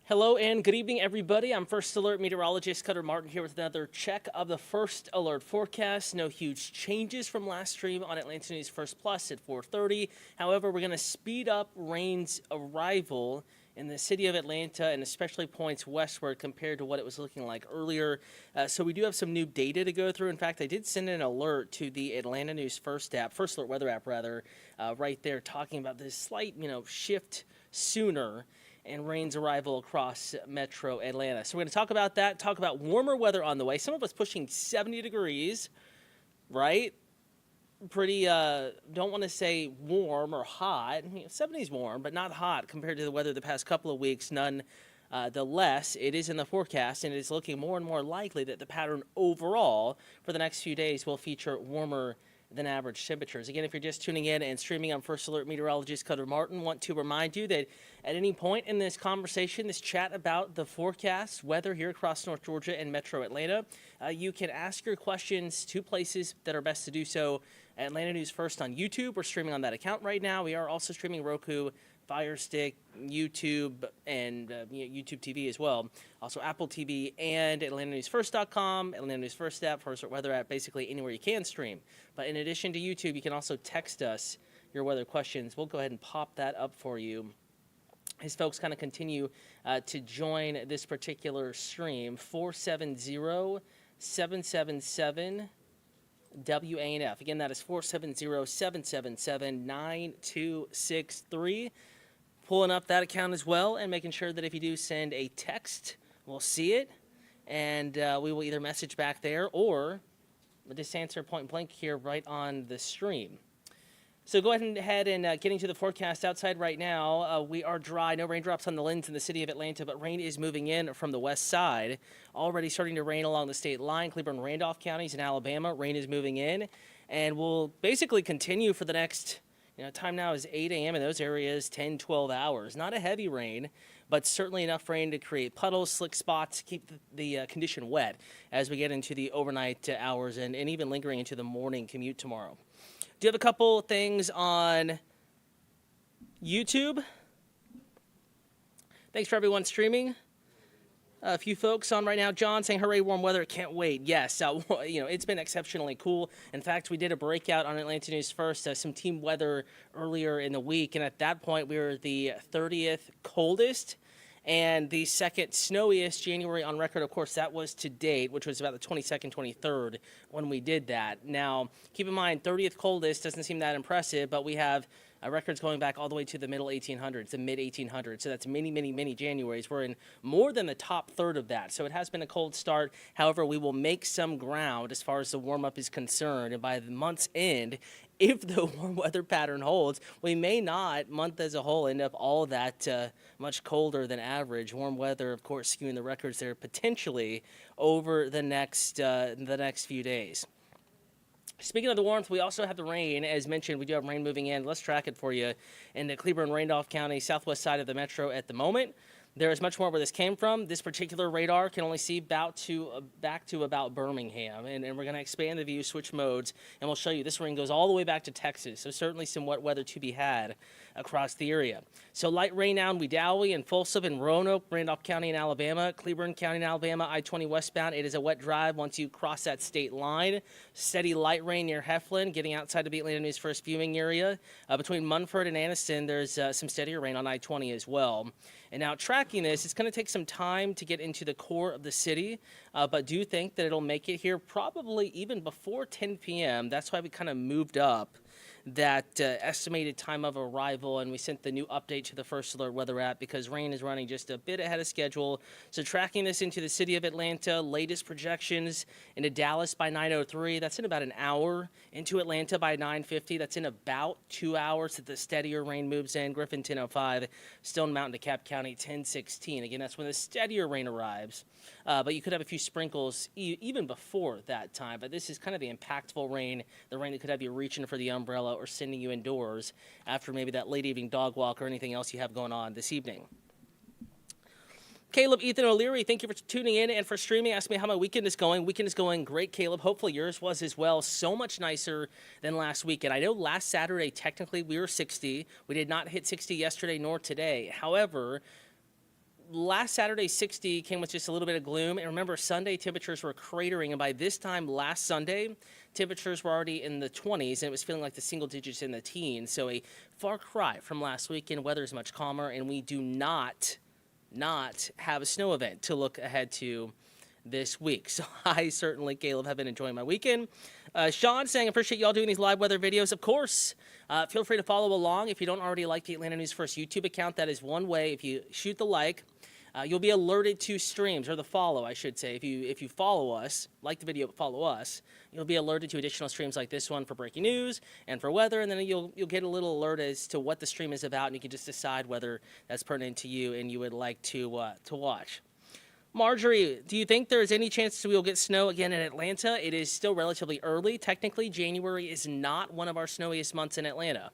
Hello and good evening, everybody. I'm First Alert Meteorologist Cutter Martin here with another check of the First Alert forecast. No huge changes from last stream on Atlanta News First Plus at 4:30. However, we're going to speed up rain's arrival in the city of Atlanta and especially points westward compared to what it was looking like earlier. So we do have some new data to go through. In fact, I did send an alert to the Atlanta News First Alert weather app rather, right there talking about this slight, shift sooner and rain's arrival across metro Atlanta. So we're going to talk about that, talk about warmer weather on the way. Some of us pushing 70 degrees, right? Pretty, don't want to say warm or hot. 70 is warm, but not hot compared to the weather the past couple of weeks. None the less, it is in the forecast, and it is looking more and more likely that the pattern overall for the next few days will feature warmer than average temperatures. Again, if you're just tuning in and streaming on First Alert Meteorologist Cutter Martin, want to remind you that at any point in this conversation, this chat about the forecast, weather here across North Georgia and Metro Atlanta, you can ask your questions to places that are best to do so. Atlanta News First on YouTube. We're streaming on that account right now. We are also streaming Roku, Fire Stick, YouTube, and YouTube TV as well. Also Apple TV and AtlantaNewsFirst.com, Atlanta News First app, First Weather app, basically anywhere you can stream. But in addition to YouTube, you can also text us your weather questions. We'll go ahead and pop that up for you as folks kind of continue to join this particular stream. 470-777 WANF. Again, that is 470-777-9263. Pulling up that account as well and making sure that if you do send a text, we'll see it. And we will either message back there or just answer point blank here right on the stream. So go ahead and getting to the forecast outside right now. We are dry, no raindrops on the lens in the city of Atlanta, but rain is moving in from the west side. Already starting to rain along the state line, Cleburne, Randolph counties in Alabama. Rain is moving in and will basically continue for the next, time now is 8 a.m. in those areas, 10, 12 hours. Not a heavy rain, but certainly enough rain to create puddles, slick spots, keep the condition wet as we get into the overnight hours and even lingering into the morning commute tomorrow. Do you have a couple things on YouTube? Thanks for everyone streaming. A few folks on right now. John saying, hooray, warm weather. Can't wait. Yes, it's been exceptionally cool. In fact, we did a breakout on Atlanta News First, some team weather earlier in the week. And at that point, we were the 30th coldest and the second snowiest January on record. Of course, that was to date, which was about the 22nd, 23rd when we did that. Now, keep in mind, 30th coldest doesn't seem that impressive, but we have records going back all the way to the middle 1800s, the mid 1800s. So that's many, many, many Januaries. We're in more than the top third of that. So it has been a cold start. However, we will make some ground as far as the warm-up is concerned. And by the month's end, if the warm weather pattern holds, we may not, month as a whole, end up all that much colder than average. Warm weather, of course, skewing the records there potentially over the next few days. Speaking of the warmth, we also have the rain. As mentioned, we do have rain moving in. Let's track it for you in the Cleburne, Randolph County, southwest side of the metro at the moment. There is much more where this came from. This particular radar can only see back to about Birmingham, and we're going to expand the view, switch modes, and we'll show you this rain goes all the way back to Texas, so certainly some wet weather to be had across the area. So light rain now in Wedowee and Folsom and Roanoke, Randolph County in Alabama, Cleburne County in Alabama, I-20 westbound. It is a wet drive once you cross that state line. Steady light rain near Heflin, getting outside of the Atlanta News First viewing area. Between Munford and Anniston, there's some steadier rain on I-20 as well. And now tracking this, it's going to take some time to get into the core of the city, but do think that it'll make it here probably even before 10 p.m. That's why we kind of moved up that estimated time of arrival, and we sent the new update to the First Alert weather app because rain is running just a bit ahead of schedule. So tracking this into the city of Atlanta, latest projections into Dallas by 9:03. That's in about an hour. Into Atlanta by 9:50. That's in about 2 hours that the steadier rain moves in. Griffin 10:05. Stone Mountain, DeKalb County 10:16. Again, that's when the steadier rain arrives. But you could have a few sprinkles even before that time. But this is kind of the impactful rain, the rain that could have you reaching for the umbrella or sending you indoors after maybe that late evening dog walk or anything else you have going on this evening. Caleb, Ethan O'Leary, thank you for tuning in and for streaming. Ask me how my weekend is going. Weekend is going great, Caleb. Hopefully yours was as well. So much nicer than last weekend. I know last Saturday, technically, we were 60. We did not hit 60 yesterday nor today. However, last Saturday, 60 came with just a little bit of gloom. And remember, Sunday temperatures were cratering. And by this time last Sunday, temperatures were already in the 20s, and it was feeling like the single digits in the teens. So a far cry from last weekend. Weather is much calmer, and we do not have a snow event to look ahead to this week. So I certainly, Caleb, have been enjoying my weekend. Sean saying, appreciate y'all doing these live weather videos. Of course, feel free to follow along. If you don't already like the Atlanta News First YouTube account, that is one way. If you shoot the like, you'll be alerted to streams, or the follow, I should say. If you follow us, like the video, but follow us, you'll be alerted to additional streams like this one for breaking news and for weather, and then you'll get a little alert as to what the stream is about, and you can just decide whether that's pertinent to you and you would like to watch. Marjorie, do you think there's any chance we'll get snow again in Atlanta? It is still relatively early. Technically, January is not one of our snowiest months in Atlanta.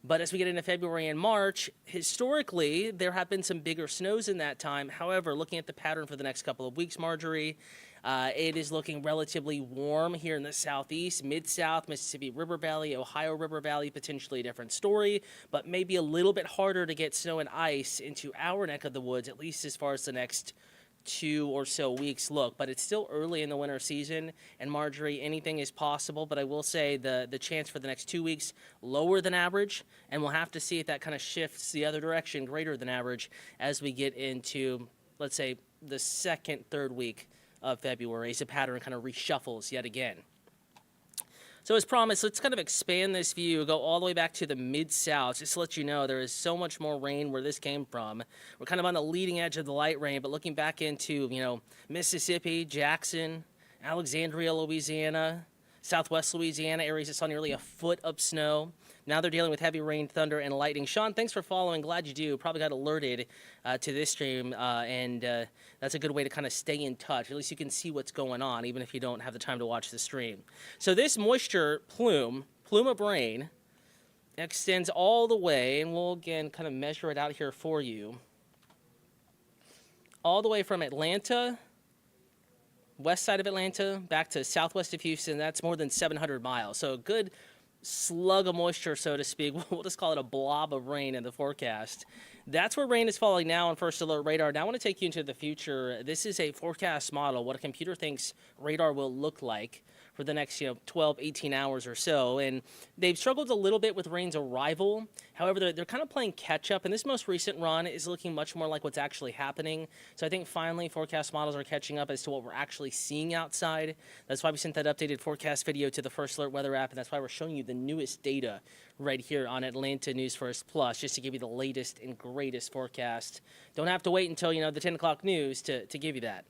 But as we get into February and March, historically, there have been some bigger snows in that time. However, looking at the pattern for the next couple of weeks, Marjorie, it is looking relatively warm here in the southeast, mid-south, Mississippi River Valley, Ohio River Valley, potentially a different story, but maybe a little bit harder to get snow and ice into our neck of the woods, at least as far as the next 2 or so weeks look. But it's still early in the winter season, and Marjorie, anything is possible. But I will say the chance for the next 2 weeks lower than average, and we'll have to see if that kind of shifts the other direction, greater than average, as we get into, let's say, the second, third week of February, as the pattern kind of reshuffles yet again. So as promised, let's kind of expand this view, go all the way back to the Mid-South, just to let you know there is so much more rain where this came from. We're kind of on the leading edge of the light rain, but looking back into, Mississippi, Jackson, Alexandria, Louisiana, southwest Louisiana, areas that saw nearly a foot of snow. Now they're dealing with heavy rain, thunder, and lightning. Sean, thanks for following. Glad you do. Probably got alerted to this stream, and that's a good way to kind of stay in touch. At least you can see what's going on, even if you don't have the time to watch the stream. So this moisture plume of rain, extends all the way, and we'll, again, kind of measure it out here for you, all the way from Atlanta, west side of Atlanta, back to southwest of Houston. That's more than 700 miles. So a good slug of moisture, so to speak. We'll just call it a blob of rain in the forecast. That's where rain is falling now on First Alert Radar. Now I want to take you into the future. This is a forecast model, what a computer thinks radar will look like for the next 12, 18 hours or so. And they've struggled a little bit with rain's arrival. However, they're kind of playing catch up, and this most recent run is looking much more like what's actually happening. So I think finally forecast models are catching up as to what we're actually seeing outside. That's why we sent that updated forecast video to the First Alert Weather app, and that's why we're showing you the newest data right here on Atlanta News First Plus, just to give you the latest and greatest forecast. Don't have to wait until the 10 o'clock news to give you that.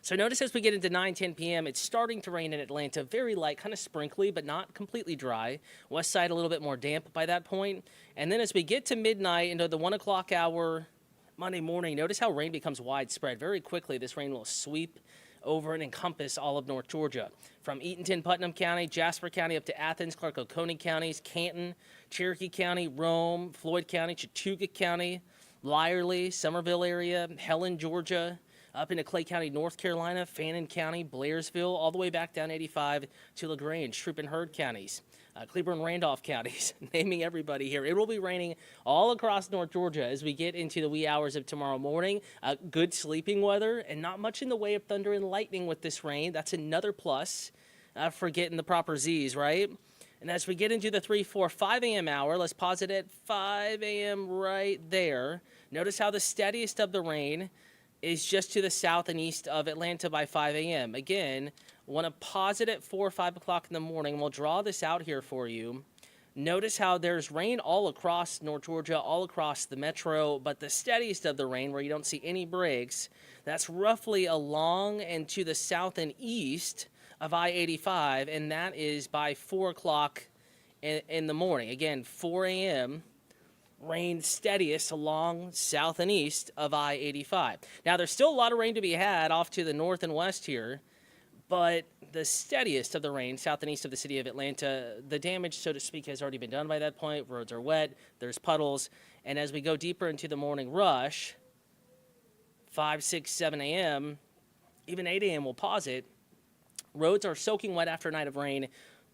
So notice as we get into 9, 10 p.m., it's starting to rain in Atlanta. Very light, kind of sprinkly, but not completely dry. West side a little bit more damp by that point. And then as we get to midnight into the 1 o'clock hour Monday morning, notice how rain becomes widespread. Very quickly, this rain will sweep over and encompass all of North Georgia. From Eatonton, Putnam County, Jasper County, up to Athens, Clark Oconee counties, Canton, Cherokee County, Rome, Floyd County, Chattooga County, Lyerly, Somerville area, Helen, Georgia, up into Clay County, North Carolina, Fannin County, Blairsville, all the way back down 85 to LaGrange, Troup and Heard counties, Cleburne, Randolph counties, naming everybody here. It will be raining all across North Georgia as we get into the wee hours of tomorrow morning. Good sleeping weather and not much in the way of thunder and lightning with this rain. That's another plus for getting the proper Z's, right? And as we get into the 3, 4, 5 a.m. hour, let's pause it at 5 a.m. right there. Notice how the steadiest of the rain is just to the south and east of Atlanta by 5 a.m. Again, want to pause it at 4 or 5 o'clock in the morning. We'll draw this out here for you. Notice how there's rain all across North Georgia, all across the metro, but the steadiest of the rain, where you don't see any breaks, that's roughly along and to the south and east of I-85, and that is by 4 o'clock in the morning. Again, 4 a.m., rain steadiest along south and east of I-85. Now, there's still a lot of rain to be had off to the north and west here, but the steadiest of the rain south and east of the city of Atlanta, the damage, so to speak, has already been done by that point. Roads are wet, there's puddles, and as we go deeper into the morning rush, 5, 6, 7 a.m., even 8 a.m. we'll pause it, roads are soaking wet after a night of rain.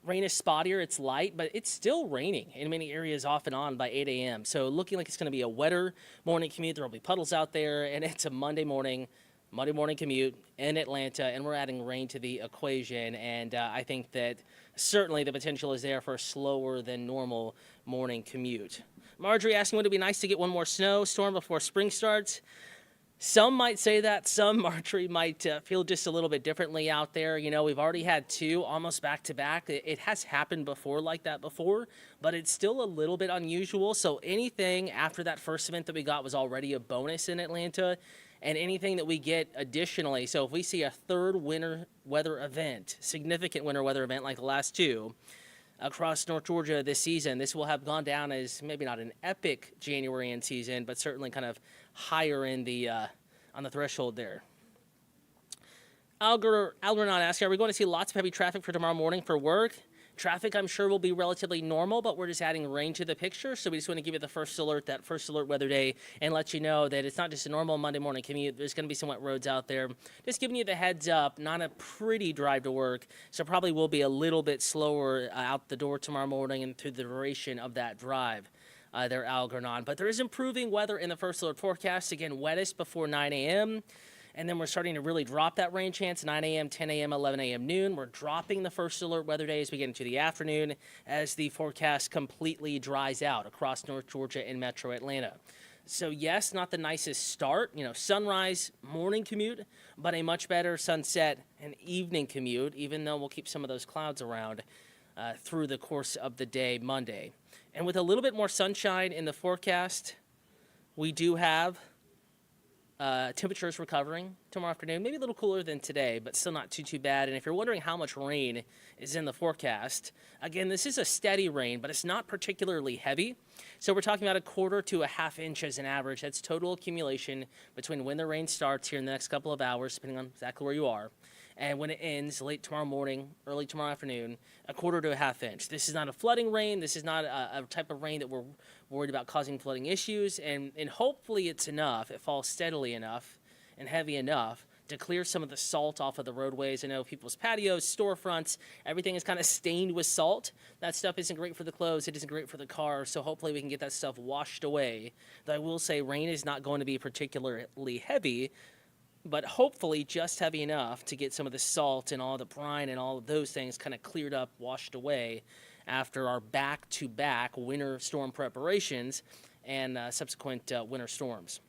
Rain is spottier, it's light, but it's still raining in many areas off and on by 8 a.m. So looking like it's going to be a wetter morning commute. There will be puddles out there, and it's a Monday morning commute in Atlanta, and we're adding rain to the equation. And I think that certainly the potential is there for a slower than normal morning commute. Marjorie asking, would it be nice to get one more snowstorm before spring starts? Some might say that. Some, Marjorie, might feel just a little bit differently out there. You know, we've already had two almost back-to-back. It has happened before like that before, but it's still a little bit unusual. So anything after that first event that we got was already a bonus in Atlanta, and anything that we get additionally. So if we see a third winter weather event, significant winter weather event like the last two, across North Georgia this season, this will have gone down as maybe not an epic January end season, but certainly kind of higher in the on the threshold there. Algernon asking, are we going to see lots of heavy traffic for tomorrow morning for work? Traffic, I'm sure, will be relatively normal, but we're just adding rain to the picture. So we just want to give you the first alert, that first alert weather day, and let you know that it's not just a normal Monday morning commute. There's going to be some wet roads out there. Just giving you the heads up, not a pretty drive to work, so probably will be a little bit slower out the door tomorrow morning and through the duration of that drive. There, Algernon. But there is improving weather in the first alert forecast. Again, wettest before 9 a.m., and then we're starting to really drop that rain chance, 9 a.m., 10 a.m., 11 a.m., noon. We're dropping the first alert weather day as we get into the afternoon as the forecast completely dries out across North Georgia and metro Atlanta. So, yes, not the nicest start. You know, sunrise, morning commute, but a much better sunset and evening commute, even though we'll keep some of those clouds around through the course of the day Monday. And with a little bit more sunshine in the forecast, we do have temperatures recovering tomorrow afternoon, maybe a little cooler than today, but still not too bad. And if you're wondering how much rain is in the forecast, again, this is a steady rain, but it's not particularly heavy. So we're talking about 1/4 to 1/2 inch as an average. That's total accumulation between when the rain starts here in the next couple of hours, depending on exactly where you are, and when it ends late tomorrow morning, early tomorrow afternoon, 1/4 to 1/2 inch. This is not a flooding rain. This is not a type of rain that we're worried about causing flooding issues, and hopefully it's enough. It falls steadily enough and heavy enough to clear some of the salt off of the roadways. I know people's patios, storefronts, everything is kind of stained with salt. That stuff isn't great for the clothes. It isn't great for the car, so hopefully we can get that stuff washed away. Though I will say rain is not going to be particularly heavy, but hopefully just heavy enough to get some of the salt and all the brine and all of those things kind of cleared up, washed away after our back-to-back winter storm preparations and subsequent winter storms.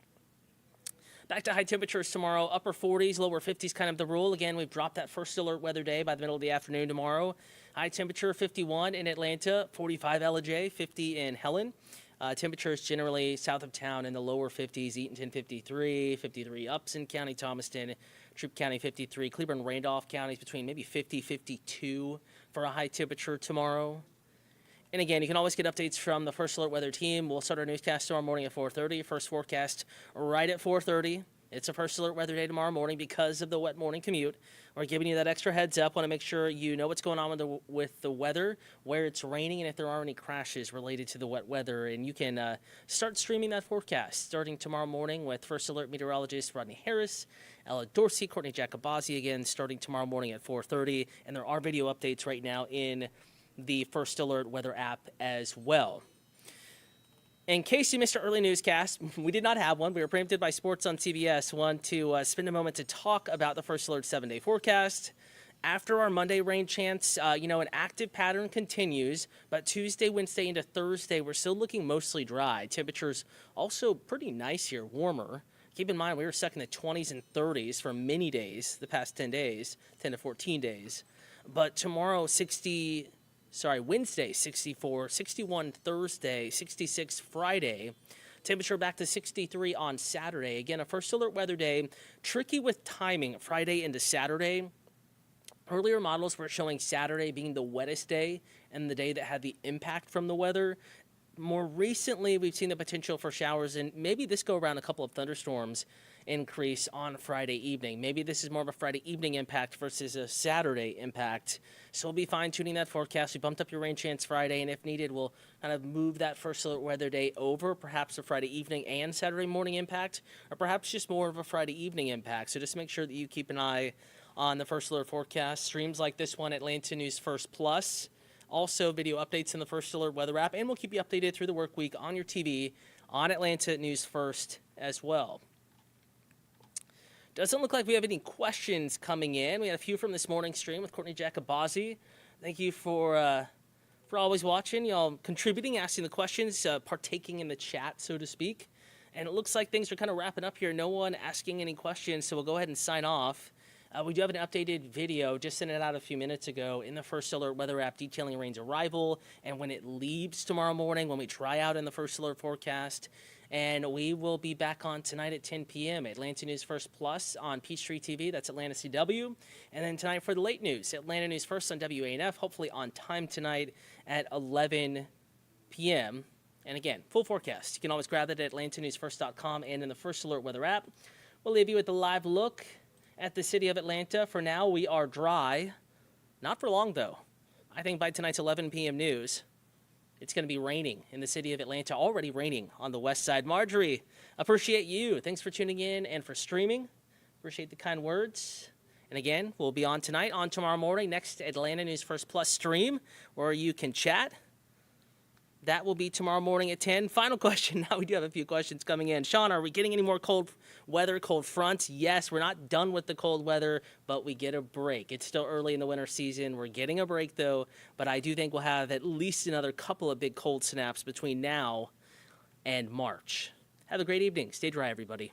Back to high temperatures tomorrow, upper 40s, lower 50s, kind of the rule. Again, we've dropped that first alert weather day by the middle of the afternoon tomorrow. High temperature 51 in Atlanta, 45 LJ, 50 in Helen. Temperatures generally south of town in the lower 50s, Eatonton 53, 53 Upson County, Thomaston, Troup County 53, Cleburne, Randolph counties between maybe 50, 52 for a high temperature tomorrow. And again, you can always get updates from the First Alert Weather team. We'll start our newscast tomorrow morning at 4:30. First forecast right at 4:30. It's a First Alert Weather day tomorrow morning because of the wet morning commute. We're giving you that extra heads up. Want to make sure you know what's going on with the weather, where it's raining, and if there are any crashes related to the wet weather. And you can start streaming that forecast starting tomorrow morning with First Alert Meteorologist Rodney Harris, Ella Dorsey, Courtney Jacobazzi again starting tomorrow morning at 4:30. And there are video updates right now in the First Alert Weather app as well. In case you missed our early newscast, we did not have one. We were preempted by Sports on CBS. Want to spend a moment to talk about the First Alert 7-day forecast. After our Monday rain chance, an active pattern continues, but Tuesday, Wednesday, into Thursday, we're still looking mostly dry. Temperatures also pretty nice here, warmer. Keep in mind, we were stuck in the 20s and 30s for many days, the past 10 to 14 days. But tomorrow, Wednesday, 64, 61 Thursday, 66 Friday. Temperature back to 63 on Saturday. Again, a First Alert Weather day. Tricky with timing, Friday into Saturday. Earlier models were showing Saturday being the wettest day and the day that had the impact from the weather. More recently, we've seen the potential for showers, and maybe this go around a couple of thunderstorms increase on Friday evening. Maybe this is more of a Friday evening impact versus a Saturday impact. So we'll be fine-tuning that forecast. We bumped up your rain chance Friday, and if needed, we'll kind of move that First Alert Weather day over, perhaps a Friday evening and Saturday morning impact, or perhaps just more of a Friday evening impact. So just make sure that you keep an eye on the First Alert forecast. Streams like this one, Atlanta News First Plus, Also, video updates in the First Alert Weather app, and we'll keep you updated through the work week on your TV on Atlanta News First as well. Doesn't look like we have any questions coming in. We had a few from this morning's stream with Courtney Jacobazi. Thank you for always watching, y'all contributing, asking the questions, partaking in the chat, so to speak. And it looks like things are kind of wrapping up here. No one asking any questions, so we'll go ahead and sign off. We do have an updated video, just sent it out a few minutes ago, in the First Alert Weather app detailing rain's arrival and when it leaves tomorrow morning, when we try out in the First Alert forecast. And we will be back on tonight at 10 p.m. Atlanta News First Plus on Peachtree TV. That's Atlanta CW. And then tonight for the late news, Atlanta News First on WANF, hopefully on time tonight at 11 p.m. And again, full forecast. You can always grab it at atlantanewsfirst.com and in the First Alert Weather app. We'll leave you with a live look at the city of Atlanta. For now, we are dry. Not for long, though. I think by tonight's 11 p.m. news, it's going to be raining in the city of Atlanta. Already raining on the west side. Marjorie, appreciate you. Thanks for tuning in and for streaming. Appreciate the kind words. And again, we'll be on tonight, on tomorrow morning, next Atlanta News First Plus stream, where you can chat. That will be tomorrow morning at 10. Final question. Now we do have a few questions coming in. Sean, are we getting any more cold weather, cold fronts? Yes, we're not done with the cold weather, but we get a break. It's still early in the winter season. We're getting a break, though, but I do think we'll have at least another couple of big cold snaps between now and March. Have a great evening. Stay dry, everybody.